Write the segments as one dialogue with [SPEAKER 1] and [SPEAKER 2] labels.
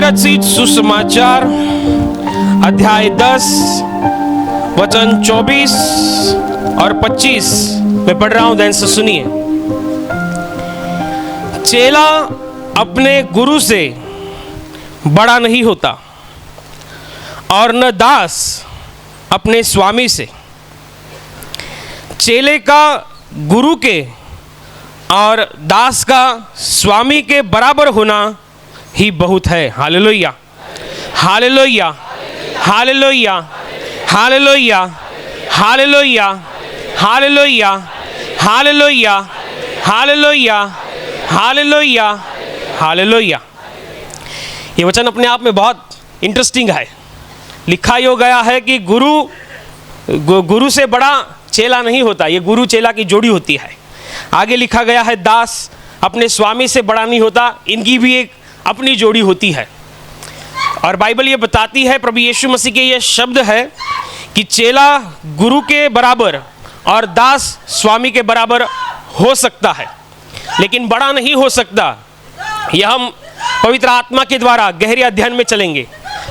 [SPEAKER 1] प्रकाशित सुसमाचार अध्याय 10 वचन 24 और 25 मैं पढ़ रहा हूं, ध्यान से सुनिए। चेला अपने गुरु से बड़ा नहीं होता और न दास अपने स्वामी से। चेले का गुरु के और दास का स्वामी के बराबर होना ही बहुत है। Hallelujah, hallelujah, hallelujah, hallelujah, hallelujah, hallelujah, hallelujah, hallelujah, hallelujah, hallelujah. ये वचन अपने आप में बहुत इंटरेस्टिंग है। लिखा यो गया है कि गुरु से बड़ा चेला नहीं होता, ये गुरु चेला की जोड़ी होती है। आगे लिखा गया है दास अपने स्वामी से बड़ा नहीं होता, इनकी भी एक अपनी जोड़ी होती है। और बाइबल ये बताती है, प्रभु यीशु मसीह के ये शब्द है कि चेला गुरु के बराबर और दास स्वामी के बराबर हो सकता है, लेकिन बड़ा नहीं हो सकता। यह हम पवित्र आत्मा के द्वारा गहरे अध्ययन में चलेंगे।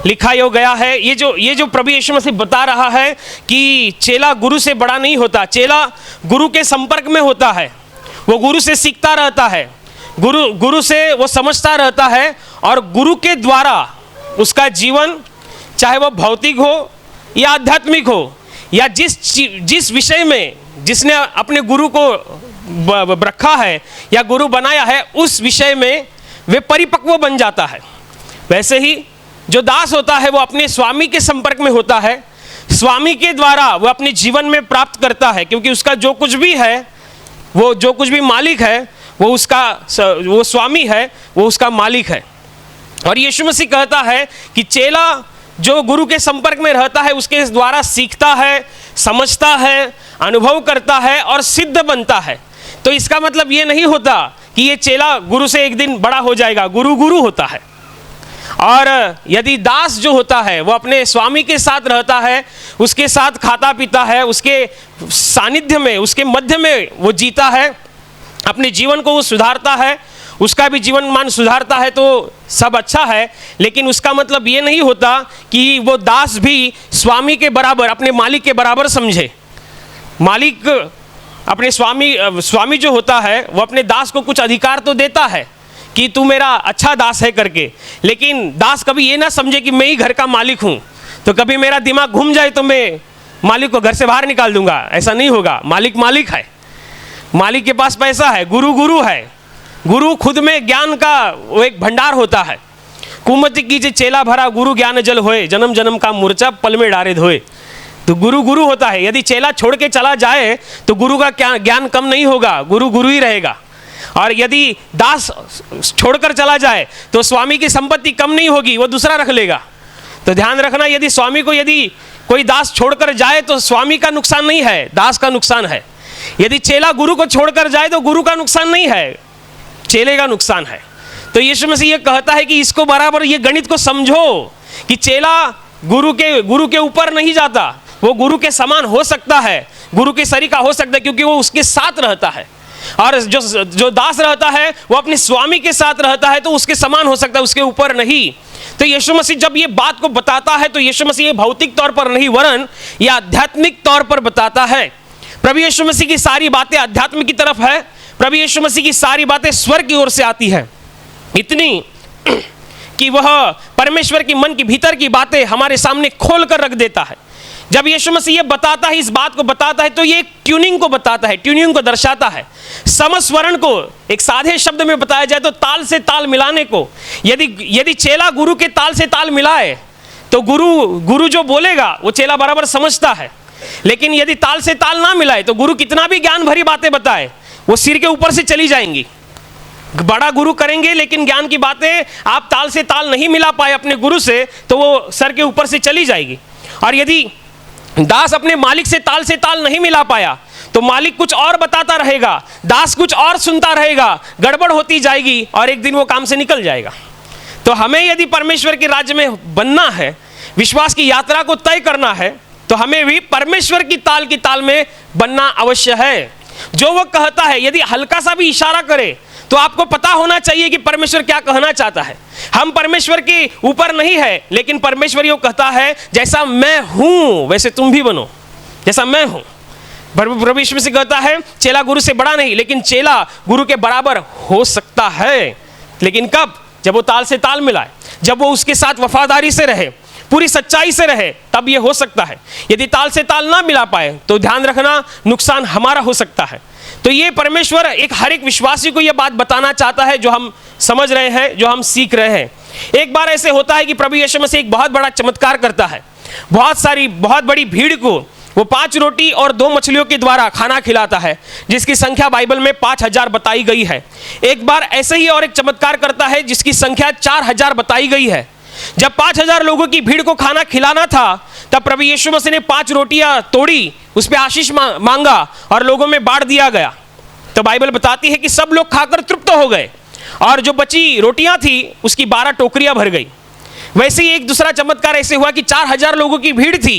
[SPEAKER 1] लिखा यो गया है, ये जो प्रभु यीशु मसीह बता रहा है कि चेला गुरु से बड़ा नहीं होता। चेला गुरु के संपर्क में होता है, वो गुरु से सीखता रहता है, गुरु से वो समझता रहता है, और गुरु के द्वारा उसका जीवन, चाहे वो भौतिक हो या आध्यात्मिक हो, या जिस विषय में जिसने अपने गुरु को रखा है या गुरु बनाया है, उस विषय में वे परिपक्व बन जाता है। वैसे ही जो दास होता है वो अपने स्वामी के संपर्क में होता है, स्वामी के द्वारा वो अपने जीवन में प्राप्त करता है, क्योंकि उसका जो कुछ भी है, वो जो कुछ भी मालिक है, वो स्वामी है, वो उसका मालिक है। और यीशु मसीह कहता है कि चेला जो गुरु के संपर्क में रहता है उसके द्वारा सीखता है, समझता है, अनुभव करता है और सिद्ध बनता है। तो इसका मतलब ये नहीं होता कि ये चेला गुरु से एक दिन बड़ा हो जाएगा। गुरु होता है। और यदि दास जो होता है वो अपने स्वामी के साथ रहता है, उसके साथ खाता पीता है, उसके सानिध्य में, उसके मध्य में वो जीता है, अपने जीवन को वो सुधारता है, उसका भी जीवन मान सुधारता है, तो सब अच्छा है। लेकिन उसका मतलब ये नहीं होता कि वो दास भी स्वामी के बराबर, अपने मालिक के बराबर समझे। मालिक अपने स्वामी जो होता है वो अपने दास को कुछ अधिकार तो देता है कि तू मेरा अच्छा दास है करके, लेकिन दास कभी ये ना समझे कि मैं ही घर का मालिक हूँ, तो कभी मेरा दिमाग घूम जाए तो मैं मालिक को घर से बाहर निकाल दूंगा। ऐसा नहीं होगा। मालिक है, मालिक के पास पैसा है, गुरु है। गुरु खुद में ज्ञान का वो एक भंडार होता है। कुमति कीजिए चेला भरा गुरु ज्ञान जल होए, जन्म जन्म का मूर्छा पल में डारे धोए। तो गुरु होता है। यदि चेला छोड़ के चला जाए तो गुरु का ज्ञान कम नहीं होगा, गुरु ही रहेगा। और यदि दास छोड़कर चला जाए तो स्वामी की संपत्ति कम नहीं होगी, वो दूसरा रख लेगा। तो ध्यान रखना, यदि स्वामी को यदि कोई दास छोड़कर जाए तो स्वामी का नुकसान नहीं है, दास का नुकसान है। यदि चेला गुरु को छोड़कर जाए तो गुरु का नुकसान नहीं है, चेले का नुकसान है। तो यीशु मसीह ये कहता है कि इसको बराबर, ये गणित को समझो कि चेला गुरु के ऊपर नहीं जाता, वो गुरु के समान हो सकता है, गुरु के सरीका हो सकता है, क्योंकि वो उसके साथ रहता है। और जो दास रहता है वो अपने स्वामी के साथ रहता है, तो उसके समान हो सकता है, उसके ऊपर नहीं। तो यीशु मसीह जब ये बात को बताता है तो यीशु मसीह ये भौतिक तौर पर नहीं, वरन ये आध्यात्मिक तौर पर बताता है। प्रभु यीशु मसीह की सारी बातें आध्यात्म की तरफ है। प्रभु यीशु मसीह की सारी बातें स्वर्ग की ओर से आती है, इतनी कि वह परमेश्वर की मन की भीतर की बातें हमारे सामने खोल कर रख देता है। जब यीशु मसीह ये बताता है, इस बात को बताता है, तो ये एक ट्यूनिंग को बताता है, ट्यूनिंग को दर्शाता है। समस्वरण को एक साधे शब्द में बताया जाए तो ताल से ताल मिलाने को। यदि चेला गुरु के ताल से ताल मिलाए तो गुरु जो बोलेगा वो चेला बराबर समझता है। लेकिन यदि ताल से ताल ना मिलाए तो गुरु कितना भी ज्ञान भरी बातें बताए, वो सिर के ऊपर से चली जाएंगी। बड़ा गुरु करेंगे, लेकिन ज्ञान की बातें आप ताल से ताल नहीं मिला पाए अपने गुरु से, तो वो सर के ऊपर से चली जाएगी। और यदि दास अपने मालिक से ताल नहीं मिला पाया तो मालिक कुछ और बताता रहेगा, दास कुछ और सुनता रहेगा, गड़बड़ होती जाएगी और एक दिन वो काम से निकल जाएगा। तो हमें यदि परमेश्वर के राज्य में बनना है, विश्वास की यात्रा को तय करना है, तो हमें भी परमेश्वर की ताल में बनना अवश्य है। जो वो कहता है, यदि हल्का सा भी इशारा करे तो आपको पता होना चाहिए कि परमेश्वर क्या कहना चाहता है। हम परमेश्वर के ऊपर नहीं है, लेकिन परमेश्वर ये कहता है जैसा मैं हूं वैसे तुम भी बनो, जैसा मैं हूं। प्रभु यीशु मसीह कहता है चेला गुरु से बड़ा नहीं, लेकिन चेला गुरु के बराबर हो सकता है। लेकिन कब? जब वो ताल से ताल मिलाए, जब वो उसके साथ वफादारी से रहे, पूरी सच्चाई से रहे, तब ये हो सकता है। यदि ताल से ताल ना मिला पाए तो ध्यान रखना नुकसान हमारा हो सकता है। तो ये परमेश्वर हर एक विश्वासी को ये बात बताना चाहता है जो हम समझ रहे हैं, जो हम सीख रहे हैं। एक बार ऐसे होता है कि प्रभु यीशु मसीह एक बहुत बड़ा चमत्कार करता है। बहुत बड़ी भीड़ को वो 5 रोटी और 2 मछलियों के द्वारा खाना खिलाता है, जिसकी संख्या बाइबल में 5000 बताई गई है। एक बार ऐसे ही और एक चमत्कार करता है जिसकी संख्या 4000 बताई गई है। जब 5000 लोगों की भीड़ को खाना खिलाना था, तब प्रभु यीशु मसीह ने 5 रोटियां तोड़ी, उस पर आशीष मांगा और लोगों में बांट दिया गया। तो बाइबल बताती है कि सब लोग खाकर तृप्त हो गए और जो बची रोटियां थी उसकी 12 टोकरियां भर गई। वैसे ही एक दूसरा चमत्कार ऐसे हुआ कि 4000 लोगों की भीड़ थी,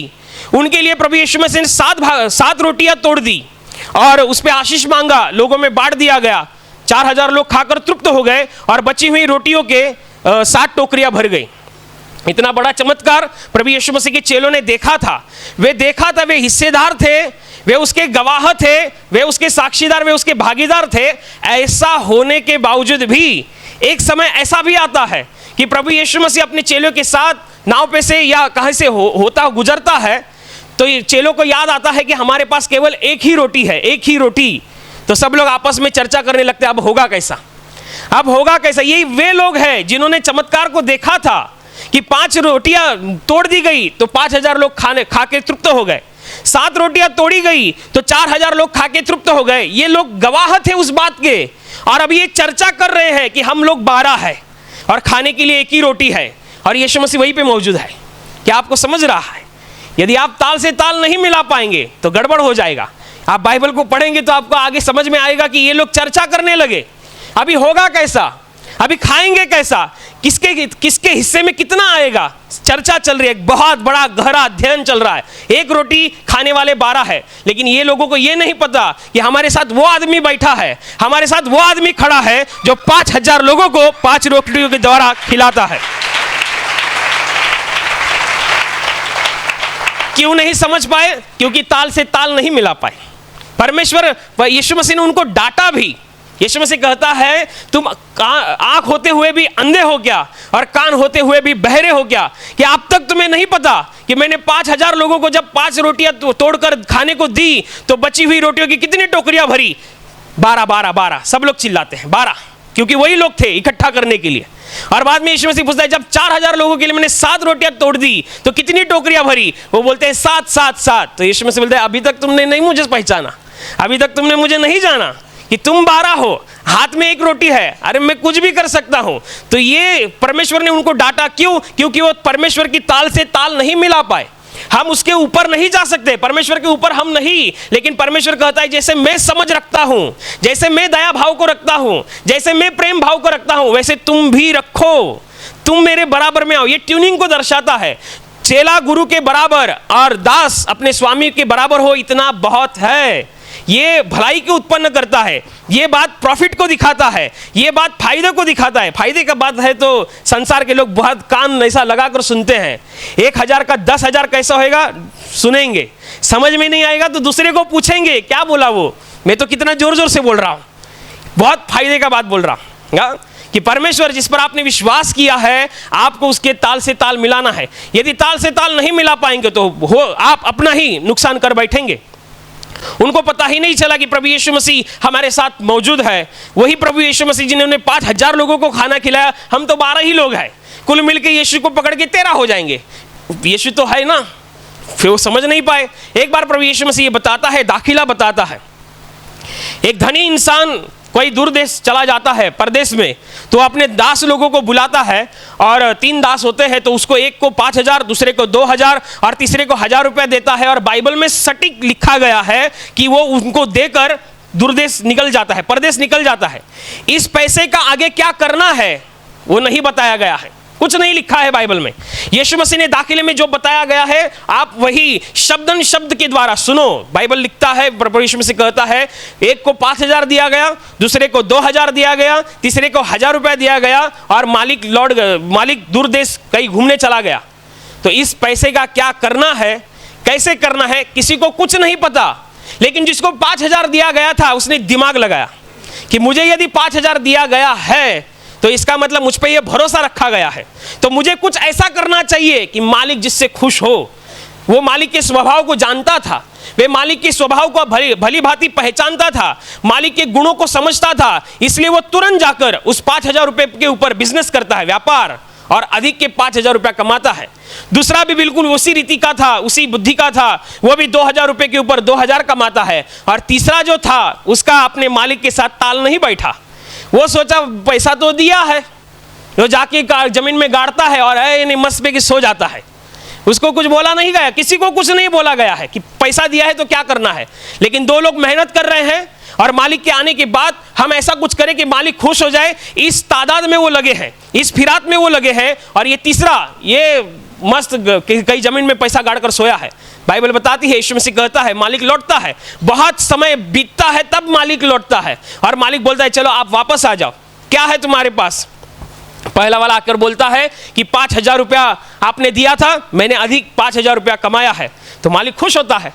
[SPEAKER 1] उनके लिए प्रभु यीशु मसीह ने 7 रोटियां तोड़ दी और उस पर आशीष मांगा, लोगों में बांट दिया गया। 4000 लोग खाकर तृप्त हो गए और बची हुई रोटियों के 7 टोकरियां भर गई। इतना बड़ा चमत्कार प्रभु यीशु मसीह के चेलों ने देखा था। वे हिस्सेदार थे, वे उसके गवाह थे, वे उसके साक्षीदार, वे उसके भागीदार थे। ऐसा होने के बावजूद भी एक समय ऐसा भी आता है कि प्रभु यीशु मसीह अपने चेलों के साथ नाव पे से या कहीं से होता गुजरता है, तो चेलों को याद आता है कि हमारे पास केवल एक ही रोटी है, एक ही रोटी। तो सब लोग आपस में चर्चा करने लगते हैं, अब होगा कैसा, अब होगा कैसा। यही वे लोग हैं जिन्होंने चमत्कार को देखा था कि 5 रोटियां तोड़ दी गई तो 5000 लोग खा के तृप्त हो गए। 7 रोटियां तोड़ी गई तो 4000 लोग खा के तृप्त हो गए। ये लोग गवाह थे उस बात के, और अब ये चर्चा कर रहे हैं कि हम लोग 12 है और खाने के लिए एक ही रोटी है, और यीशु मसीह वहीं पे मौजूद है। क्या आपको समझ रहा है? यदि आप ताल से ताल नहीं मिला पाएंगे तो गड़बड़ हो जाएगा। आप बाइबल को पढ़ेंगे तो आपको आगे समझ में आएगा कि ये लोग चर्चा करने लगे, अभी होगा कैसा, अभी खाएंगे कैसा, किसके हिस्से में कितना आएगा। चर्चा चल रही है, बहुत बड़ा गहरा अध्ययन चल रहा है। एक रोटी खाने वाले 12 है, लेकिन ये लोगों को ये नहीं पता कि हमारे साथ वो आदमी बैठा है, हमारे साथ वो आदमी खड़ा है जो 5000 लोगों को 5 रोटियों के द्वारा खिलाता है। क्यों नहीं समझ पाए? क्योंकि ताल से ताल नहीं मिला पाए। परमेश्वर यीशु मसीह ने उनको डांटा भी। यीशु मसीह कहता है तुम आंख होते हुए भी अंधे हो क्या और कान होते हुए भी बहरे हो क्या, कि अब तक तुम्हें नहीं पता कि मैंने 5000 लोगों को जब 5 रोटियां तोड़कर खाने को दी तो बची हुई रोटियों की कितनी टोकरियां भरी? 12 12 12। सब लोग चिल्लाते हैं 12, क्योंकि वही लोग थे इकट्ठा करने के लिए। और बाद में यीशु मसीह पूछता है जब 4000 लोगों के लिए मैंने 7 रोटियां तोड़ दी तो कितनी टोकरियां भरी? वो बोलते हैं 7 7 7। तो यीशु मसीह बोलते हैं अभी तक तुमने नहीं मुझे पहचाना, अभी तक तुमने मुझे नहीं जाना कि तुम 12 हो, हाथ में एक रोटी है, अरे मैं कुछ भी कर सकता हूं। तो ये परमेश्वर ने उनको डांटा। क्यों? क्योंकि वो परमेश्वर की ताल से ताल नहीं मिला पाए। हम उसके ऊपर नहीं जा सकते, परमेश्वर के ऊपर हम नहीं। लेकिन परमेश्वर कहता है जैसे मैं समझ रखता हूं, जैसे मैं दया भाव को रखता हूं, जैसे मैं प्रेम भाव को रखता हूं, वैसे तुम भी रखो, तुम मेरे बराबर में आओ। ये ट्यूनिंग को दर्शाता है। चेला गुरु के बराबर और दास अपने स्वामी के बराबर हो, इतना बहुत है। ये भलाई को उत्पन्न करता है, ये बात प्रॉफिट को दिखाता है, ये बात फायदे को दिखाता है। फायदे का बात है तो संसार के लोग बहुत कान ऐसा लगाकर सुनते हैं। 1000 का 10,000 कैसा होएगा सुनेंगे, समझ में नहीं आएगा तो दूसरे को पूछेंगे क्या बोला वो, मैं तो कितना जोर जोर से बोल रहा हूं, बहुत फायदे का बात बोल रहा हूं कि परमेश्वर जिस पर आपने विश्वास किया है आपको उसके ताल से ताल मिलाना है। यदि ताल से ताल नहीं मिला पाएंगे तो आप अपना ही नुकसान कर बैठेंगे। उनको पता ही नहीं चला कि प्रभु यीशु मसीह हमारे साथ मौजूद है। वही प्रभु यीशु मसीह जिन्होंने 5000 लोगों को खाना खिलाया, हम तो 12 ही लोग हैं, कुल मिलकर यीशु को पकड़ के 13 हो जाएंगे। यीशु तो है ना, फिर वो समझ नहीं पाए। एक बार प्रभु यीशु मसीह ये बताता है, दाखिला बताता है। एक धनी इंसान कोई दूर देश चला जाता है, परदेश में, तो अपने दास लोगों को बुलाता है और 3 दास होते हैं, तो उसको एक को 5000, दूसरे को 2000 और तीसरे को 1000 रुपया देता है। और बाइबल में सटीक लिखा गया है कि वो उनको देकर दूरदेश निकल जाता है, परदेश निकल जाता है। इस पैसे का आगे क्या करना है वो नहीं बताया गया है। कुछ नहीं लिखा है बाइबल में। यीशु मसीह ने दाखिले में जो बताया गया है आप वही शब्दन शब्द के द्वारा सुनो। बाइबल लिखता है, प्रभु यीशु मसीह कहता है, एक को 5,000 दिया गया, दूसरे को 2,000 दिया गया, तीसरे को 1,000 रुपया दिया गया और मालिक दूर देश कहीं घूमने चला गया। तो इस पैसे का क्या करना है, कैसे करना है, किसी को कुछ नहीं पता। लेकिन जिसको 5,000 दिया गया था उसने दिमाग लगाया कि मुझे यदि 5,000 दिया गया है तो इसका मतलब मुझ पर यह भरोसा रखा गया है, तो मुझे कुछ ऐसा करना चाहिए कि मालिक जिससे खुश हो। वो मालिक के स्वभाव को जानता था, वे मालिक के स्वभाव को भली भांति पहचानता था, मालिक के गुणों को समझता था। इसलिए वो तुरंत जाकर उस 5,000 रुपये के ऊपर बिजनेस करता है, व्यापार, और अधिक के 5,000 रुपया कमाता है। दूसरा भी बिल्कुल उसी रीति का था, उसी बुद्धि का था, वो भी 2,000 रुपये के ऊपर 2,000 कमाता है। और तीसरा जो था उसका अपने मालिक के साथ ताल नहीं बैठा। वो सोचा पैसा तो दिया है, वो जाके जमीन में गाड़ता है और मस्त पे कि सो जाता है। उसको कुछ बोला नहीं गया, किसी को कुछ नहीं बोला गया है कि पैसा दिया है तो क्या करना है। लेकिन दो लोग मेहनत कर रहे हैं और मालिक के आने के बाद हम ऐसा कुछ करें कि मालिक खुश हो जाए, इस तादाद में वो लगे हैं, इस फिरात में वो लगे हैं। और ये तीसरा, ये मस्त कई जमीन में पैसा गाड़ कर सोया है। बाइबल बताती है, यीशु मसीह कहता है मालिक लौटता है, बहुत समय बीतता है तब मालिक लौटता है और मालिक बोलता है चलो आप वापस आ जाओ, क्या है तुम्हारे पास। पहला वाला आकर बोलता है कि 5,000 रुपया आपने दिया था, मैंने अधिक 5,000 रुपया कमाया है। तो मालिक खुश होता है,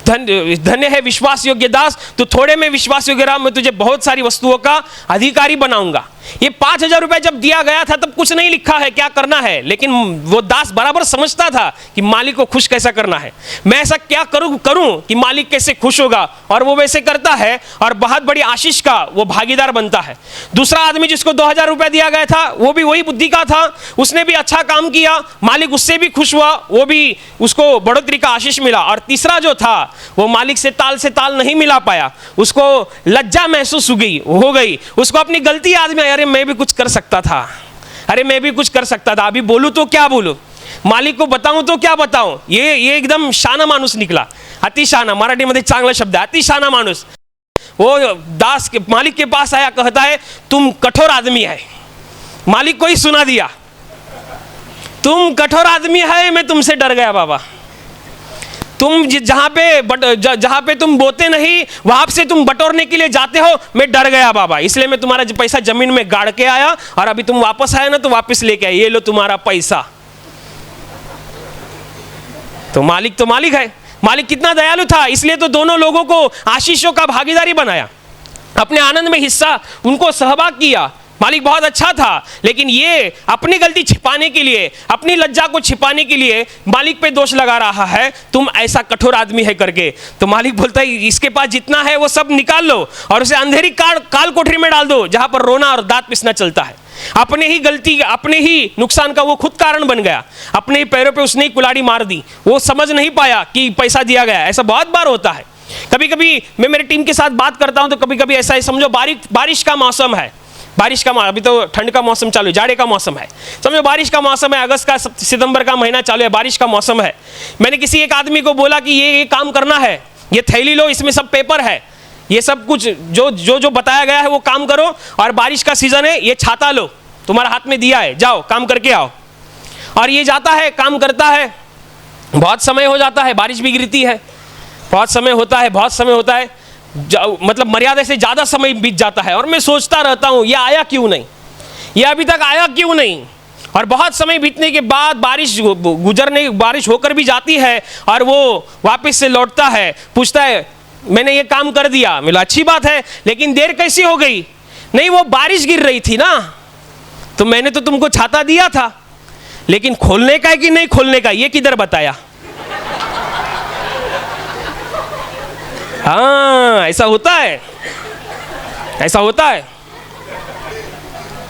[SPEAKER 1] धन्य है विश्वास योग्य दास, तो थोड़े में विश्वास योग्य रहा, मैं तुझे बहुत सारी वस्तुओं का अधिकारी बनाऊंगा। ये 5,000 रुपए जब दिया गया था तब कुछ नहीं लिखा है क्या करना है, लेकिन वो दास बराबर समझता था कि मालिक को खुश कैसा करना है, मैं ऐसा क्या करूं कि मालिक कैसे खुश होगा, और वो वैसे करता है और बहुत बड़ी आशीष का वो भागीदार बनता है। दूसरा आदमी जिसको 2,000 रुपए दिया गया था वो भी वही बुद्धि का था, उसने भी अच्छा काम किया, मालिक उससे भी खुश हुआ, वो भी उसको बढ़ोतरी का आशीष मिला। और तीसरा जो था वो मालिक से ताल नहीं मिला पाया, उसको लज्जा महसूस हो गई, उसको अपनी गलती याद में, अरे मैं भी कुछ कर सकता था, अरे मैं भी कुछ कर सकता था, अभी बोलूं तो क्या बोलूं, मालिक को बताऊं तो क्या बताऊं। ये एकदम शाना माणूस निकला, अति शाना, मराठी मध्ये चांगला शब्द है अति शाना माणूस। वो दास के मालिक के पास आया, कहता है तुम कठोर आदमी है। मालिक को ही सुना दिया, तुम कठोर आदमी है, मैं तुमसे डर गया बाबा। तुम जहां पे तुम बोते नहीं वहां से तुम बटोरने के लिए जाते हो, मैं डर गया बाबा, इसलिए मैं तुम्हारा पैसा जमीन में गाड़ के आया और अभी तुम वापस आए ना तो वापस लेके आए, ये लो तुम्हारा पैसा। तो मालिक है, मालिक कितना दयालु था, इसलिए तो दोनों लोगों को आशीषों का भागीदारी बनाया, अपने आनंद में हिस्सा उनको सहभाग किया। मालिक बहुत अच्छा था, लेकिन ये अपनी गलती छिपाने के लिए, अपनी लज्जा को छिपाने के लिए मालिक पे दोष लगा रहा है, तुम ऐसा कठोर आदमी है करके। तो मालिक बोलता है इसके पास जितना है वो सब निकाल लो और उसे अंधेरी काल कोठरी में डाल दो जहां पर रोना और दांत पिसना चलता है। अपने ही गलती, अपने ही नुकसान का वो खुद कारण बन गया, अपने ही पैरों पे उसने ही कुल्हाड़ी मार दी, वो समझ नहीं पाया कि पैसा दिया गया। ऐसा बहुत बार होता है। कभी कभी मैं मेरे टीम के साथ बात करता हूं तो कभी कभी ऐसा है, समझो बारिश का मौसम है, अभी तो ठंड का मौसम चालू है, जाड़े का मौसम है, समझो बारिश का मौसम है, अगस्त का सितंबर का महीना चालू है, बारिश का मौसम है। मैंने किसी एक आदमी को बोला कि ये काम करना है, ये थैली लो, इसमें सब पेपर है, ये सब कुछ जो बताया गया है वो काम करो, और बारिश का सीजन है, ये छाता लो, तुम्हारे हाथ में दिया है, जाओ काम करके आओ। और ये जाता है, काम करता है, बहुत समय हो जाता है, बारिश भी गिरती है, बहुत समय होता है, मतलब मर्यादा से ज़्यादा समय बीत जाता है, और मैं सोचता रहता हूँ ये आया क्यों नहीं, ये अभी तक आया क्यों नहीं। और बहुत समय बीतने के बाद बारिश होकर भी जाती है और वो वापस से लौटता है, पूछता है मैंने ये काम कर दिया। मिला अच्छी बात है, लेकिन देर कैसी हो गई? नहीं, वो बारिश गिर रही थी ना, तो मैंने तो तुमको छाता दिया था, लेकिन खोलने का है कि नहीं खोलने का ये किधर बताया। हाँ, ऐसा होता है।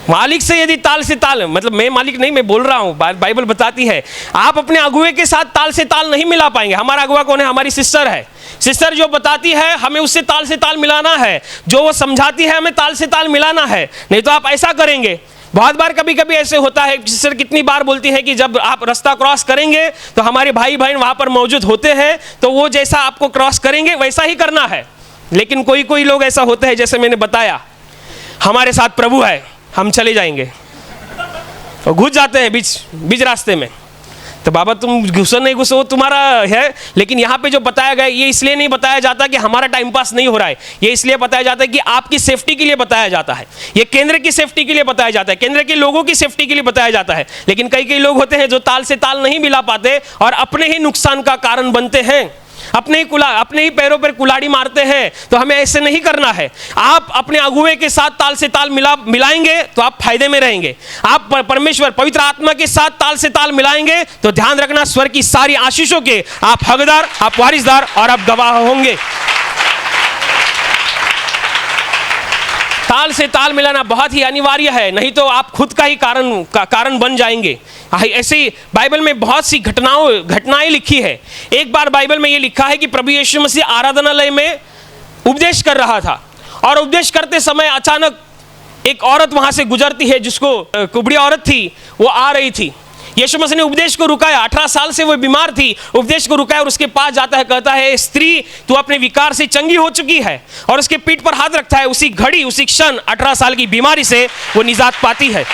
[SPEAKER 1] मालिक से यदि ताल से ताल, मतलब मैं मालिक नहीं, मैं बोल रहा हूं, बाइबल बताती है आप अपने अगुए के साथ ताल से ताल नहीं मिला पाएंगे। हमारा अगुआ कौन है? हमारी सिस्टर है। सिस्टर जो बताती है हमें उससे ताल से ताल मिलाना है, जो वो समझाती है हमें ताल से ताल मिलाना है, नहीं तो आप ऐसा करेंगे। बहुत बार कभी कभी ऐसे होता है, सिस्टर कितनी बार बोलती है कि जब आप रास्ता क्रॉस करेंगे तो हमारे भाई बहन वहाँ पर मौजूद होते हैं, तो वो जैसा आपको क्रॉस करेंगे वैसा ही करना है। लेकिन कोई लोग ऐसा होते हैं, जैसे मैंने बताया, हमारे साथ प्रभु है, हम चले जाएंगे, और घुस जाते हैं बीच बीच रास्ते में। तो बाबा तुम घुसो नहीं घुसो वो तुम्हारा है, लेकिन यहाँ पे जो बताया गया ये इसलिए नहीं बताया जाता कि हमारा टाइम पास नहीं हो रहा है, ये इसलिए बताया जाता है कि आपकी सेफ्टी के लिए बताया जाता है, ये केंद्र की सेफ्टी के लिए बताया जाता है, केंद्र के लोगों की सेफ्टी के लिए बताया जाता है। लेकिन कई कई लोग होते हैं जो ताल से ताल नहीं मिला पाते और अपने ही नुकसान का कारण बनते हैं, अपने ही पैरों पर कुल्हाड़ी मारते हैं। तो हमें ऐसे नहीं करना है। आप अपने अगुवे के साथ ताल से ताल मिलाएंगे तो आप फायदे में रहेंगे। आप परमेश्वर पवित्र आत्मा के साथ ताल से ताल मिलाएंगे तो ध्यान रखना, स्वर की सारी आशीषों के आप हकदार, आप वारिसदार और आप गवाह होंगे। ताल से ताल मिलाना बहुत ही अनिवार्य है, नहीं तो आप खुद का ही कारण बन जाएंगे। ऐसे ही बाइबल में बहुत सी घटनाएं लिखी है। एक बार बाइबल में ये लिखा है कि प्रभु यीशु मसीह आराधनालय में उपदेश कर रहा था और उपदेश करते समय अचानक एक औरत वहां से गुजरती है, जिसको कुबड़ी औरत थी, वो आ रही थी। यीशु मसीह ने उपदेश को रुकाया, 18 साल से वो बीमार थी, उपदेश को रुकाया और उसके पास जाता है, कहता है स्त्री तू अपने विकार से चंगी हो चुकी है, और उसके पीठ पर हाथ रखता है। उसी घड़ी उसी क्षण 18 साल की बीमारी से वो निजात पाती है।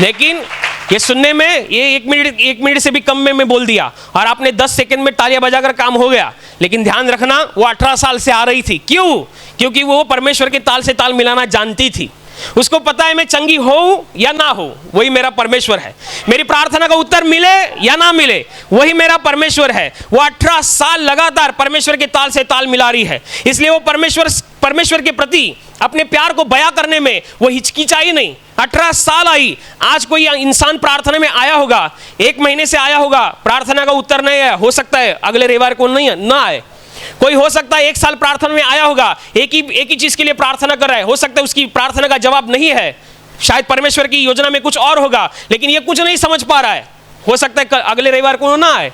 [SPEAKER 1] लेकिन ये सुनने में ये एक मिनट से भी कम में मैं बोल दिया और आपने 10 सेकंड में तालियां बजाकर काम हो गया। लेकिन ध्यान रखना, वो 18 साल से आ रही थी। क्यों? क्योंकि वो परमेश्वर के ताल से ताल मिलाना जानती थी। उसको पता है मैं चंगी हो या ना हो वही मेरा परमेश्वर है, मेरी प्रार्थना का उत्तर मिले या ना मिले वही मेरा परमेश्वर है। वो 18 साल लगातार परमेश्वर के ताल से ताल मिला रही है, इसलिए वो परमेश्वर के प्रति अपने प्यार को बयां करने में वो हिचकिचाई नहीं। 18 साल आई। आज कोई इंसान प्रार्थना में आया होगा, 1 महीने से आया होगा, प्रार्थना का उत्तर नहीं आया, हो सकता है अगले रविवार को ना आए। कोई हो सकता है 1 साल प्रार्थना में आया होगा, एक ही चीज के लिए प्रार्थना कर रहा है, हो सकता है उसकी प्रार्थना का जवाब नहीं है, शायद परमेश्वर की योजना में कुछ और होगा, लेकिन ये कुछ नहीं समझ पा रहा है, हो सकता है अगले रविवार को ना आए।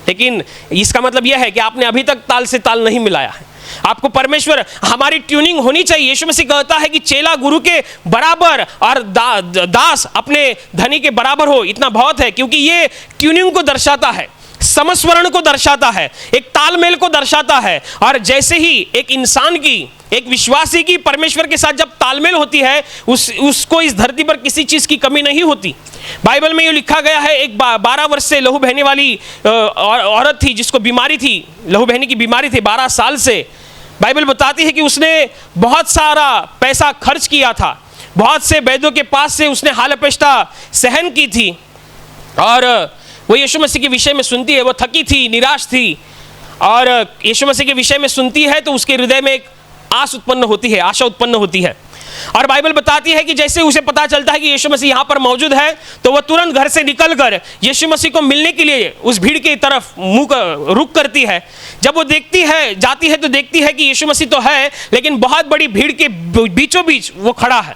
[SPEAKER 1] लेकिन इसका मतलब यह है कि आपने अभी तक ताल से ताल नहीं मिलाया है। आपको परमेश्वर, हमारी ट्यूनिंग होनी चाहिए। यीशु मसीह कहता है कि चेला गुरु के बराबर और दास अपने धनी के बराबर हो, इतना बहुत है, क्योंकि ये ट्यूनिंग को दर्शाता है, समस्वरण को दर्शाता है, एक तालमेल को दर्शाता है। और जैसे ही एक इंसान की, एक विश्वासी की परमेश्वर के साथ जब तालमेल होती है, उसको इस धरती पर किसी चीज की कमी नहीं होती। बाइबल में ये लिखा गया है, एक 12 वर्ष से लहू बहने वाली औरत थी, जिसको बीमारी थी, लहू बहने की बीमारी थी 12 साल से। बाइबल बताती है कि उसने बहुत सारा पैसा खर्च किया था, बहुत से वैद्यों के पास से उसने हालअपेष्टा सहन की थी, और वो यीशु मसीह के विषय में सुनती है। वो थकी थी, निराश थी, और यीशु मसीह के विषय में सुनती है तो उसके हृदय में एक आस उत्पन्न होती है, आशा उत्पन्न होती है। और बाइबल बताती है कि जैसे उसे पता चलता है कि यीशु मसीह यहाँ पर मौजूद है, तो वह तुरंत घर से निकलकर यीशु मसीह को मिलने के लिए उस भीड़ की तरफ रुख करती है। जब वो देखती है, जाती है, तो देखती है कि यीशु मसीह तो है, लेकिन बहुत बड़ी भीड़ के बीचों बीच वो खड़ा है।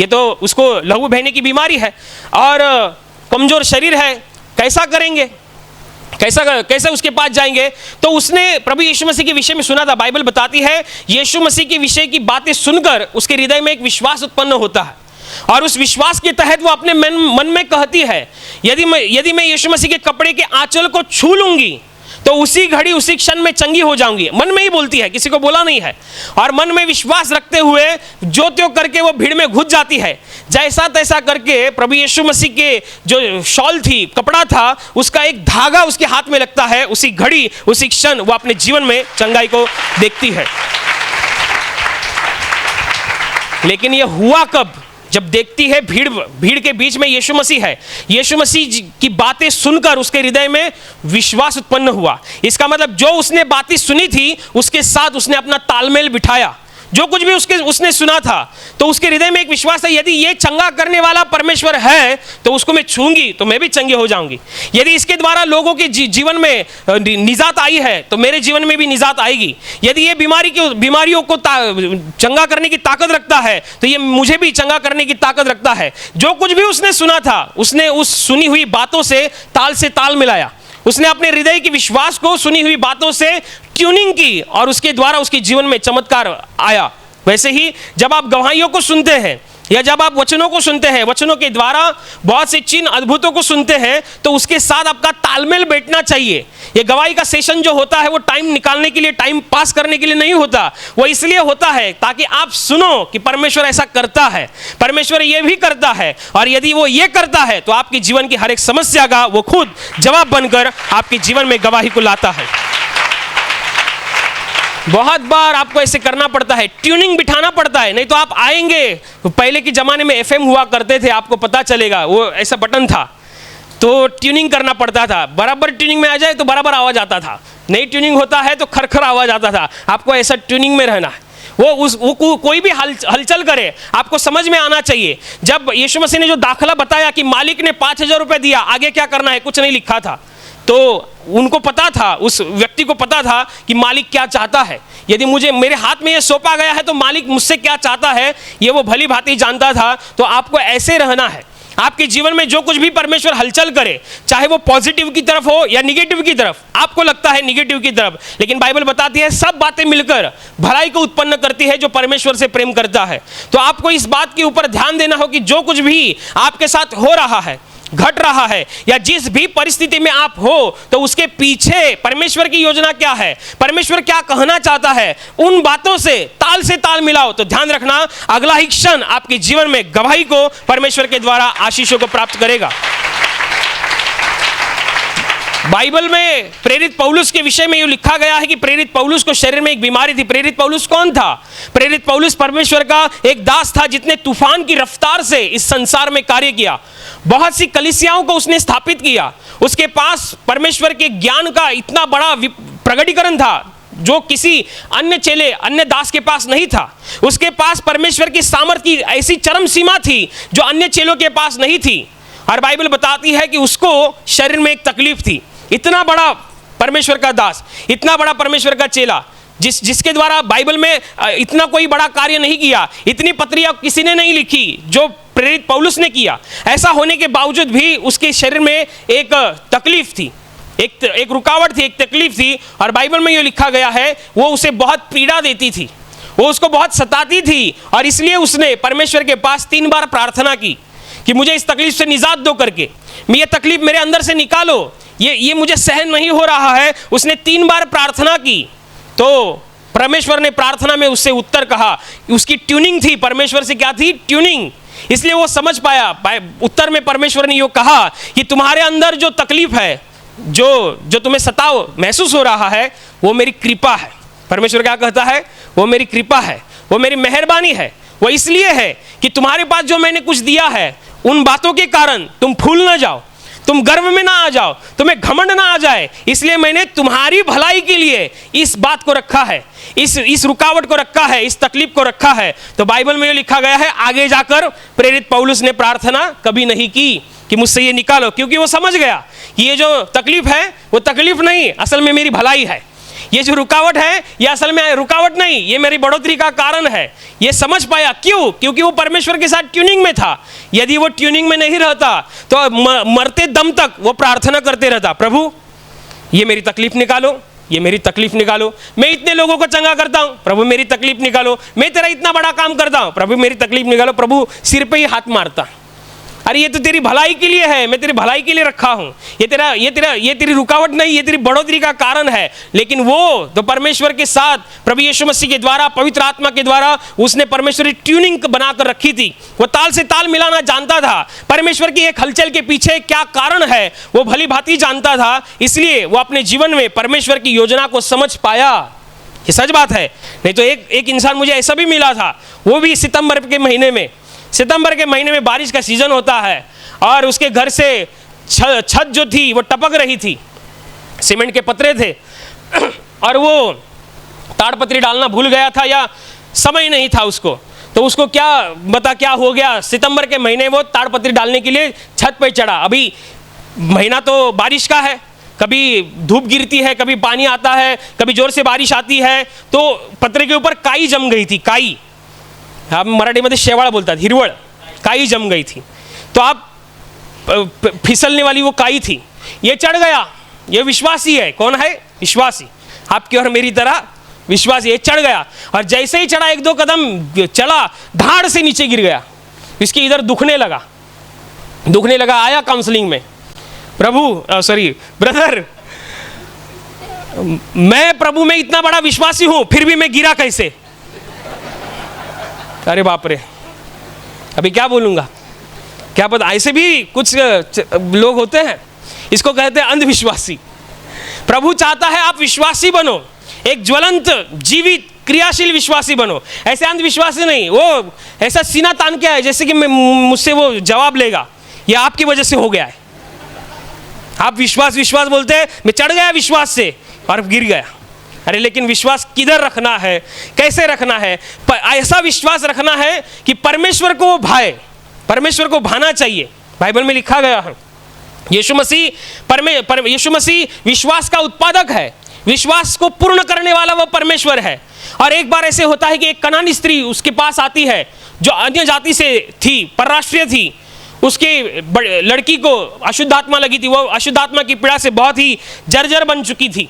[SPEAKER 1] ये तो उसको लहू बहने की बीमारी है और कमजोर शरीर है, कैसा करेंगे, कैसे उसके पास जाएंगे? तो उसने प्रभु यीशु मसीह के विषय में सुना था। बाइबल बताती है यीशु मसीह के विषय की बातें सुनकर उसके हृदय में एक विश्वास उत्पन्न होता है, और उस विश्वास के तहत वो अपने मन में कहती है, यदि मैं यीशु मसीह के कपड़े के आंचल को छू लूंगी तो उसी घड़ी उसी क्षण में चंगी हो जाऊंगी। मन में ही बोलती है, किसी को बोला नहीं है, और मन में विश्वास रखते हुए जो त्यों करके वो भीड़ में घुस जाती है। जैसा तैसा करके प्रभु यीशु मसीह के जो शॉल थी, कपड़ा था, उसका एक धागा उसके हाथ में लगता है। उसी घड़ी उसी क्षण वो अपने जीवन में चंगाई को देखती है। लेकिन ये हुआ कब? जब देखती है भीड़ के बीच में यीशु मसीह है, यीशु मसीह की बातें सुनकर उसके हृदय में विश्वास उत्पन्न हुआ। इसका मतलब जो उसने बातें सुनी थी उसके साथ उसने अपना तालमेल बिठाया। जो कुछ भी उसने सुना था तो उसके हृदय में एक विश्वास है, यदि ये चंगा करने वाला परमेश्वर है तो उसको मैं छूंगी तो मैं भी चंगी हो जाऊंगी। यदि इसके द्वारा लोगों के जीवन में निजात आई है तो मेरे जीवन में भी निजात आएगी। यदि ये बीमारियों को चंगा करने की ताकत रखता है तो ये मुझे भी चंगा करने की ताकत रखता है। जो कुछ भी उसने सुना था, उसने उस सुनी हुई बातों से ताल मिलाया। उसने अपने हृदय के विश्वास को सुनी हुई बातों से ट्यूनिंग की और उसके द्वारा उसके जीवन में चमत्कार आया। वैसे ही जब आप गवाहियों को सुनते हैं, या जब आप वचनों को सुनते हैं, वचनों के द्वारा बहुत से चिन्ह अद्भुतों को सुनते हैं, तो उसके साथ आपका तालमेल बैठना चाहिए। ये गवाही का सेशन जो होता है वो टाइम निकालने के लिए, टाइम पास करने के लिए नहीं होता, वो इसलिए होता है ताकि आप सुनो कि परमेश्वर ऐसा करता है, परमेश्वर ये भी करता है, और यदि वो ये करता है तो आपके जीवन की हर एक समस्या का वो खुद जवाब बनकर आपके जीवन में गवाही को लाता है। बहुत बार आपको ऐसे करना पड़ता है, ट्यूनिंग बिठाना पड़ता है, नहीं तो आप आएंगे। पहले के ज़माने में एफएम हुआ करते थे, आपको पता चलेगा, वो ऐसा बटन था, तो ट्यूनिंग करना पड़ता था। बराबर ट्यूनिंग में आ जाए तो बराबर आवाज़ आता था, नहीं ट्यूनिंग होता है तो खरखर आवाज़ आता था। आपको ऐसा ट्यूनिंग में रहना है। वो कोई भी हलचल करे आपको समझ में आना चाहिए। जब यीशु मसीह ने जो दाखला बताया कि मालिक ने 5,000 रुपये दिया, आगे क्या करना है कुछ नहीं लिखा था, तो उनको पता था, उस व्यक्ति को पता था कि मालिक क्या चाहता है। यदि मुझे मेरे हाथ में ये सौंपा गया है तो मालिक मुझसे क्या चाहता है ये वो भली भांति जानता था। तो आपको ऐसे रहना है। आपके जीवन में जो कुछ भी परमेश्वर हलचल करे, चाहे वो पॉजिटिव की तरफ हो या निगेटिव की तरफ, आपको लगता है निगेटिव की तरफ, लेकिन बाइबल बताती है सब बातें मिलकर भलाई को उत्पन्न करती है जो परमेश्वर से प्रेम करता है। तो आपको इस बात के ऊपर ध्यान देना हो कि जो कुछ भी आपके साथ हो रहा है, घट रहा है, या जिस भी परिस्थिति में आप हो, तो उसके पीछे परमेश्वर की योजना क्या है, परमेश्वर क्या कहना चाहता है, उन बातों से ताल मिलाओ। तो ध्यान रखना, अगला ही क्षण आपके जीवन में गवाही को परमेश्वर के द्वारा आशीषों को प्राप्त करेगा। बाइबल में प्रेरित पौलुस के विषय में ये लिखा गया है कि प्रेरित पौलुस को शरीर में एक बीमारी थी। प्रेरित पौलुस कौन था? प्रेरित पौलुस परमेश्वर का एक दास था जिसने तूफान की रफ्तार से इस संसार में कार्य किया। बहुत सी कलीसियाओं को उसने स्थापित किया। उसके पास परमेश्वर के ज्ञान का इतना बड़ा प्रगटीकरण था जो किसी अन्य चेले, अन्य दास के पास नहीं था। उसके पास परमेश्वर की सामर्थ की ऐसी चरम सीमा थी जो अन्य चेलों के पास नहीं थी। और बाइबल बताती है कि उसको शरीर में एक तकलीफ थी। इतना बड़ा परमेश्वर का दास, इतना बड़ा परमेश्वर का चेला, जिसके द्वारा बाइबल में इतना कोई बड़ा कार्य नहीं किया, इतनी पत्रियां किसी ने नहीं लिखी जो प्रेरित पौलुस ने किया। ऐसा होने के बावजूद भी उसके शरीर में एक तकलीफ थी, एक रुकावट थी, एक तकलीफ थी। और बाइबल में ये लिखा गया है वो उसे बहुत पीड़ा देती थी, वो उसको बहुत सताती थी। और इसलिए उसने परमेश्वर के पास 3 बार प्रार्थना की कि मुझे इस तकलीफ से निजात दो करके, ये तकलीफ मेरे अंदर से निकालो, ये मुझे सहन नहीं हो रहा है। उसने 3 बार प्रार्थना की तो परमेश्वर ने प्रार्थना में उससे उत्तर कहा। उसकी ट्यूनिंग थी, परमेश्वर से क्या थी? ट्यूनिंग। इसलिए वो समझ पाया। उत्तर में परमेश्वर ने ये कहा कि तुम्हारे अंदर जो तकलीफ है, जो तुम्हें सताव महसूस हो रहा है, वो मेरी कृपा है। परमेश्वर क्या कहता है? वो मेरी कृपा है, वो मेरी मेहरबानी है। वो इसलिए है कि तुम्हारे पास जो मैंने कुछ दिया है, उन बातों के कारण तुम फूल ना जाओ, तुम गर्व में ना आ जाओ, तुम्हें घमंड ना आ जाए। इसलिए मैंने तुम्हारी भलाई के लिए इस बात को रखा है, इस रुकावट को रखा है, इस तकलीफ को रखा है। तो बाइबल में ये लिखा गया है, आगे जाकर प्रेरित पौलुस ने प्रार्थना कभी नहीं की कि मुझसे ये निकालो, क्योंकि वो समझ गया कि ये जो तकलीफ है वो तकलीफ नहीं, असल में मेरी भलाई है। ये जो रुकावट है ये असल में रुकावट नहीं, ये मेरी बढ़ोतरी का कारण है। ये समझ पाया। क्यों? क्योंकि वो परमेश्वर के साथ ट्यूनिंग में था। यदि वो ट्यूनिंग में नहीं रहता तो मरते दम तक वो प्रार्थना करते रहता, प्रभु ये मेरी तकलीफ निकालो, ये मेरी तकलीफ निकालो। मैं इतने लोगों को चंगा करता हूँ, प्रभु मेरी तकलीफ निकालो। मैं तेरा इतना बड़ा काम करता हूँ, प्रभु मेरी तकलीफ निकालो। प्रभु सिर पे ही हाथ मारता, अरे ये तो तेरी भलाई के लिए है, मैं तेरी भलाई के लिए रखा हूँ। ये तेरी रुकावट नहीं, ये तेरी बढ़ोतरी का कारण है। लेकिन वो तो परमेश्वर के साथ प्रभु यीशु मसीह के द्वारा, पवित्र आत्मा के द्वारा उसने परमेश्वरी ट्यूनिंग बनाकर रखी थी। वो ताल से ताल मिलाना जानता था। परमेश्वर की एक हलचल के पीछे क्या कारण है वो भली भांति जानता था। इसलिए वो अपने जीवन में परमेश्वर की योजना को समझ पाया। ये सच बात है। नहीं तो एक इंसान मुझे ऐसा भी मिला था, वो भी सितंबर के महीने में बारिश का सीजन होता है और उसके घर से छत जो थी वो टपक रही थी, सीमेंट के पतरे थे और वो ताड़पत्री डालना भूल गया था या समय नहीं था उसको। तो उसको क्या हो गया, सितंबर के महीने वो ताड़पत्री डालने के लिए छत पर चढ़ा। अभी महीना तो बारिश का है, कभी धूप गिरती है, कभी पानी आता है, कभी जोर से बारिश आती है, तो पतरे के ऊपर काई जम गई थी। काई, आप मराठी में शेवाळ बोलतात, हिरवळ, काई जम गई थी। तो आप फिसलने वाली वो काई थी। ये चढ़ गया, ये विश्वासी है। कौन है? विश्वासी, आपकी और मेरी तरह विश्वासी। ये चढ़ गया और जैसे ही चढ़ा 1-2 कदम चला, धाड़ से नीचे गिर गया। इसकी इधर दुखने लगा, आया काउंसलिंग में, ब्रदर, मैं प्रभु में इतना बड़ा विश्वासी हूं, फिर भी मैं गिरा कैसे? अरे बाप रे, अभी क्या बोलूंगा, क्या पता। ऐसे भी कुछ लोग होते हैं, इसको कहते हैं अंधविश्वासी। प्रभु चाहता है आप विश्वासी बनो, एक ज्वलंत जीवित क्रियाशील विश्वासी बनो, ऐसे अंधविश्वासी नहीं। वो ऐसा सीना तान के है जैसे कि मुझसे वो जवाब लेगा, ये आपकी वजह से हो गया है। आप विश्वास बोलते हैं, मैं चढ़ गया विश्वास से और गिर गया। अरे लेकिन विश्वास किधर रखना है, कैसे रखना है? ऐसा विश्वास रखना है कि परमेश्वर को वो भाए, परमेश्वर को भाना चाहिए। बाइबल में लिखा गया है यीशु मसीह विश्वास का उत्पादक है, विश्वास को पूर्ण करने वाला वो परमेश्वर है। और एक बार ऐसे होता है कि एक कनानी स्त्री उसके पास आती है जो अन्य जाति से थी, परराष्ट्रीय थी। उसके लड़की को अशुद्ध आत्मा लगी थी, वो अशुद्ध आत्मा की पीड़ा से बहुत ही जर्जर बन चुकी थी।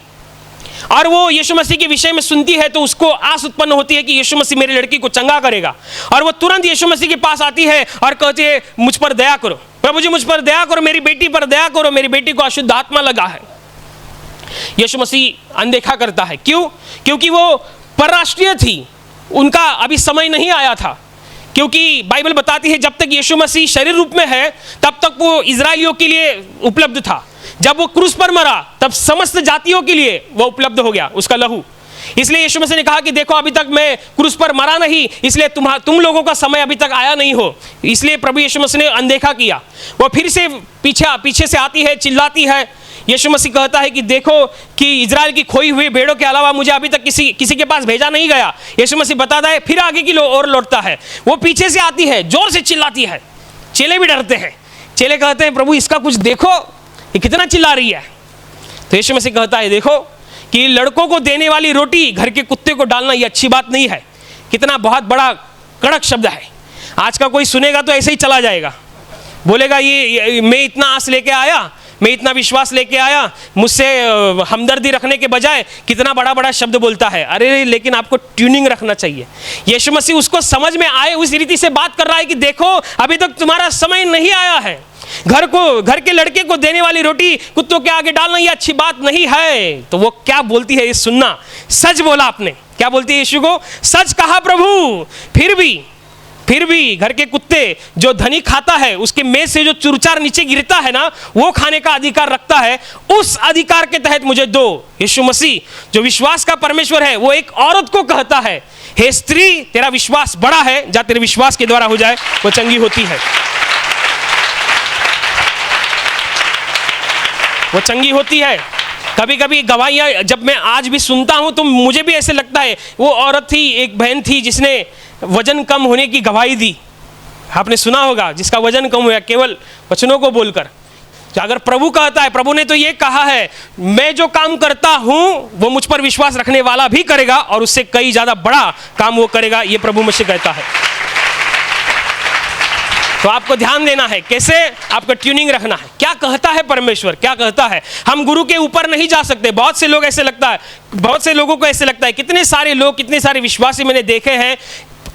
[SPEAKER 1] और वो यीशु मसीह के विषय में सुनती है तो उसको आस उत्पन्न होती है कि यीशु मसीह मेरी लड़की को चंगा करेगा। और वो तुरंत यीशु मसीह के पास आती है और कहती है, मुझ पर दया करो प्रभु जी, मुझ पर दया करो, मेरी बेटी पर दया करो, मेरी बेटी को अशुद्ध आत्मा लगा है। यीशु मसीह अनदेखा करता है। क्यों? क्योंकि वो परराष्ट्रीय थी, उनका अभी समय नहीं आया था। क्योंकि बाइबल बताती है जब तक यीशु मसीह शरीर रूप में है तब तक वो इजराइलियों के लिए उपलब्ध था। जब वो क्रूस पर मरा तब समस्त जातियों के लिए वो उपलब्ध हो गया उसका लहू। इसलिए यीशु मसीह ने कहा कि देखो अभी तक मैं क्रूस पर मरा नहीं, इसलिए तुम लोगों का समय अभी तक आया नहीं हो। इसलिए प्रभु यीशु मसीह ने अनदेखा किया। वो फिर से पीछे से आती है, चिल्लाती है। यीशु मसीह कहता है कि देखो कि इजराइल की खोई हुई भेड़ों के अलावा मुझे अभी तक किसी के पास भेजा नहीं गया। यीशु मसीह बताता है, फिर आगे की ओर लौटता है। वो पीछे से आती है, जोर से चिल्लाती है। चेले भी डरते हैं। चेले कहते हैं, प्रभु इसका कुछ देखो, ये कितना चिल्ला रही है। तो यीशु मसीह कहता है, देखो कि लड़कों को देने वाली रोटी घर के कुत्ते को डालना ये अच्छी बात नहीं है। कितना बहुत बड़ा कड़क शब्द है। आज का कोई सुनेगा तो ऐसे ही चला जाएगा, बोलेगा ये मैं इतना आस लेके आया, मैं इतना विश्वास लेके आया, मुझसे हमदर्दी रखने के बजाय कितना बड़ा बड़ा शब्द बोलता है। अरे लेकिन आपको ट्यूनिंग रखना चाहिए। यीशु मसीह उसको समझ में आए उस रीति से बात कर रहा है कि देखो अभी तक तुम्हारा समय नहीं आया है। घर के लड़के को देने वाली रोटी कुत्तों के आगे डालना ये अच्छी बात नहीं है। तो वो क्या बोलती है ये सुनना। सच बोला आपने। क्या बोलती है यीशु को? सच कहा प्रभु। फिर भी घर के कुत्ते जो धनी खाता है उसके मेज से जो चुरचार नीचे गिरता है ना, वो खाने का अधिकार रखता है। उस अधिकार के तहत मुझे दो। यीशु मसीह जो विश्वास का परमेश्वर है वो एक औरत को कहता है, हे स्त्री तेरा विश्वास बड़ा है, जा तेरे विश्वास के द्वारा हो जाए, वो चंगी होती है। वो चंगी होती है। कभी कभी गवाहियाँ जब मैं आज भी सुनता हूँ तो मुझे भी ऐसे लगता है। वो औरत थी, एक बहन थी जिसने वजन कम होने की गवाही दी। आपने सुना होगा, जिसका वजन कम हुआ केवल वचनों को बोलकर। अगर प्रभु कहता है, प्रभु ने तो ये कहा है, मैं जो काम करता हूं वो मुझ पर विश्वास रखने वाला भी करेगा और उससे कई ज्यादा बड़ा काम वो करेगा, ये प्रभु मसीह कहता है। तो आपको ध्यान देना है, कैसे आपको ट्यूनिंग रखना है। क्या कहता है परमेश्वर, क्या कहता है। हम गुरु के ऊपर नहीं जा सकते। बहुत से लोगों को ऐसे लगता है, कितने सारे लोग, कितने सारे विश्वासी मैंने देखे हैं,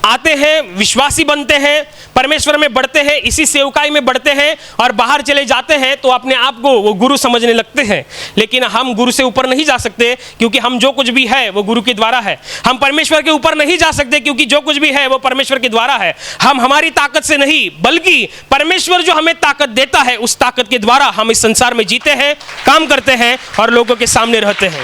[SPEAKER 1] आते हैं, विश्वासी बनते हैं, परमेश्वर में बढ़ते हैं, इसी सेवकाई में बढ़ते हैं और बाहर चले जाते हैं तो अपने आप को वो गुरु समझने लगते हैं। लेकिन हम गुरु से ऊपर नहीं जा सकते, क्योंकि हम जो कुछ भी है वो गुरु के द्वारा है। हम परमेश्वर के ऊपर नहीं जा सकते, क्योंकि जो कुछ भी है वो परमेश्वर के द्वारा है। हम हमारी ताकत से नहीं, बल्कि परमेश्वर जो हमें ताकत देता है उस ताकत के द्वारा हम इस संसार में जीते हैं, काम करते हैं और लोगों के सामने रहते हैं।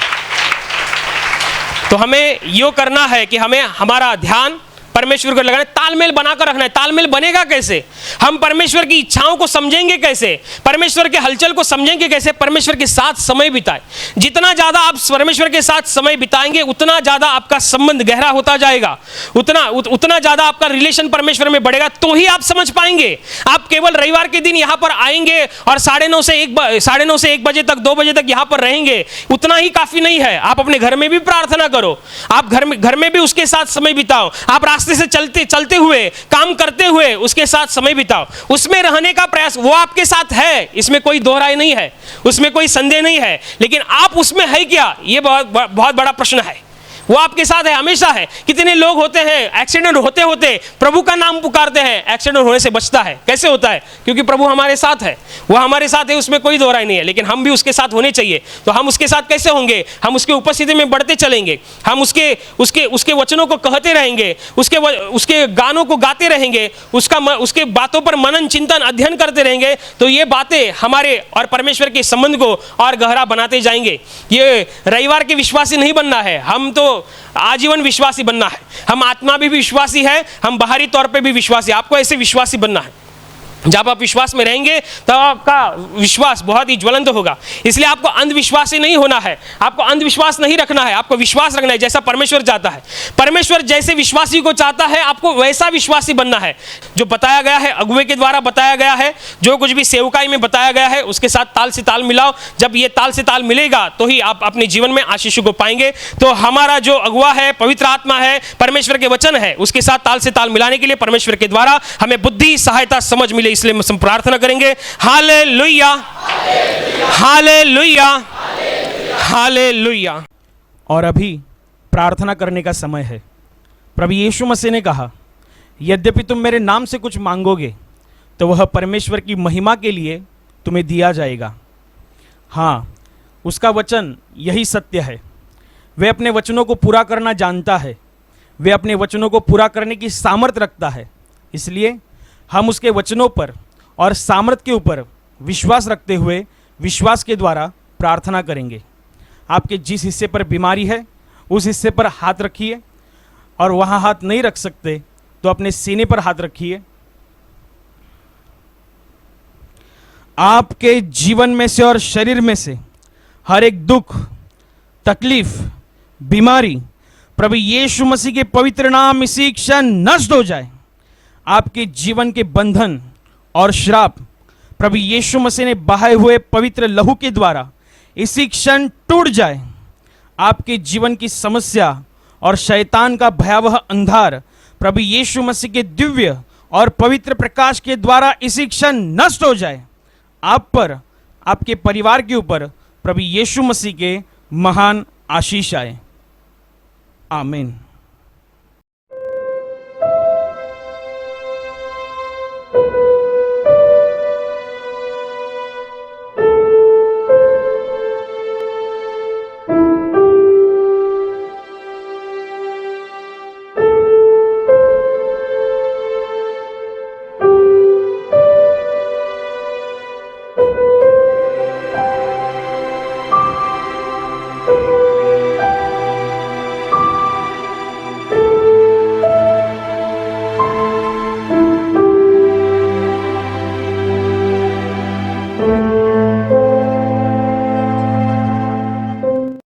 [SPEAKER 1] तो हमें यो करना है कि हमें हमारा ध्यान परमेश्वर को लगाना, तालमेल बनाकर रखना है। तालमेल बनेगा कैसे? हम परमेश्वर की इच्छाओं को समझेंगे कैसे? परमेश्वर के हलचल को समझेंगे कैसे? परमेश्वर के साथ समय बिताएं। जितना ज्यादा आप परमेश्वर के साथ समय बिताएंगे उतना ज्यादा आपका संबंध गहरा होता जाएगा, उतना ज्यादा आपका रिलेशन परमेश्वर में बढ़ेगा। तो ही आप समझ पाएंगे। आप केवल रविवार के दिन यहाँ पर आएंगे और 9:30 से 1 बजे तक, 2 बजे तक यहाँ पर रहेंगे, उतना ही काफी नहीं है। आप अपने घर में भी प्रार्थना करो, आप घर में भी उसके साथ समय बिताओ, आप रास्ते से चलते हुए, काम करते हुए उसके साथ समय बिताओ, उसमें रहने का प्रयास। वो आपके साथ है, इसमें कोई दोहराई नहीं है, उसमें कोई संदेह नहीं है, लेकिन आप उसमें है क्या, ये बहुत बड़ा प्रश्न है। वो आपके साथ है, हमेशा है। कितने लोग होते हैं एक्सीडेंट होते होते प्रभु का नाम पुकारते हैं, एक्सीडेंट होने से बचता है। कैसे होता है? क्योंकि प्रभु हमारे साथ है, वो हमारे साथ है, उसमें कोई दो राय नहीं है। लेकिन हम भी उसके साथ होने चाहिए। तो हम उसके साथ कैसे होंगे? हम उसके उपस्थिति में बढ़ते चलेंगे, हम उसके वचनों को कहते रहेंगे, उसके गानों को गाते रहेंगे, उसके बातों पर मनन चिंतन अध्ययन करते रहेंगे। तो ये बातें हमारे और परमेश्वर के संबंध को और गहरा बनाते जाएंगे। ये रविवार के विश्वासी नहीं बनना है, हम तो आजीवन विश्वासी बनना है। हम आत्मा भी विश्वासी है, हम बाहरी तौर पे भी विश्वासी। आपको ऐसे विश्वासी बनना है। जब आप विश्वास में रहेंगे तब आपका विश्वास बहुत ही ज्वलंत होगा। इसलिए आपको अंधविश्वासी नहीं होना है, आपको अंधविश्वास नहीं रखना है, आपको विश्वास रखना है जैसा परमेश्वर चाहता है। परमेश्वर जैसे विश्वासी को चाहता है, आपको वैसा विश्वासी बनना है। जो बताया गया है, अगुवे के द्वारा बताया गया है, जो कुछ भी सेवकाई में बताया गया है, उसके साथ ताल से ताल मिलाओ। जब ये ताल से ताल मिलेगा तो ही आप अपने जीवन में आशीष को पाएंगे। तो हमारा जो अगुवा है, पवित्र आत्मा है, परमेश्वर के वचन है, उसके साथ ताल से ताल मिलाने के लिए परमेश्वर के द्वारा हमें बुद्धि, सहायता, समझ मिले। इसलिए हम प्रार्थना करेंगे। Hallelujah, hallelujah, hallelujah.
[SPEAKER 2] और अभी प्रार्थना करने का समय है। प्रभु यीशु मसीह ने कहा, यद्यपि तुम मेरे नाम से कुछ मांगोगे तो वह परमेश्वर की महिमा के लिए तुम्हें दिया जाएगा। हाँ, उसका वचन यही सत्य है। वह अपने वचनों को पूरा करना जानता है, वह अपने वचनों को पूरा करने की सामर्थ रखता है। इसलिए हम उसके वचनों पर और सामर्थ के ऊपर विश्वास रखते हुए विश्वास के द्वारा प्रार्थना करेंगे। आपके जिस हिस्से पर बीमारी है उस हिस्से पर हाथ रखिए, और वहाँ हाथ नहीं रख सकते तो अपने सीने पर हाथ रखिए। आपके जीवन में से और शरीर में से हर एक दुख, तकलीफ, बीमारी प्रभु यीशु मसीह के पवित्र नाम इसी क्षण नष्ट हो जाए। आपके जीवन के बंधन और श्राप प्रभु यीशु मसीह ने बहाए हुए पवित्र लहू के द्वारा इसी क्षण टूट जाए। आपके जीवन की समस्या और शैतान का भयावह अंधार प्रभु यीशु मसीह के दिव्य और पवित्र प्रकाश के द्वारा इसी क्षण नष्ट हो जाए। आप पर, आपके परिवार के ऊपर प्रभु यीशु मसीह के महान आशीष आए। आमीन।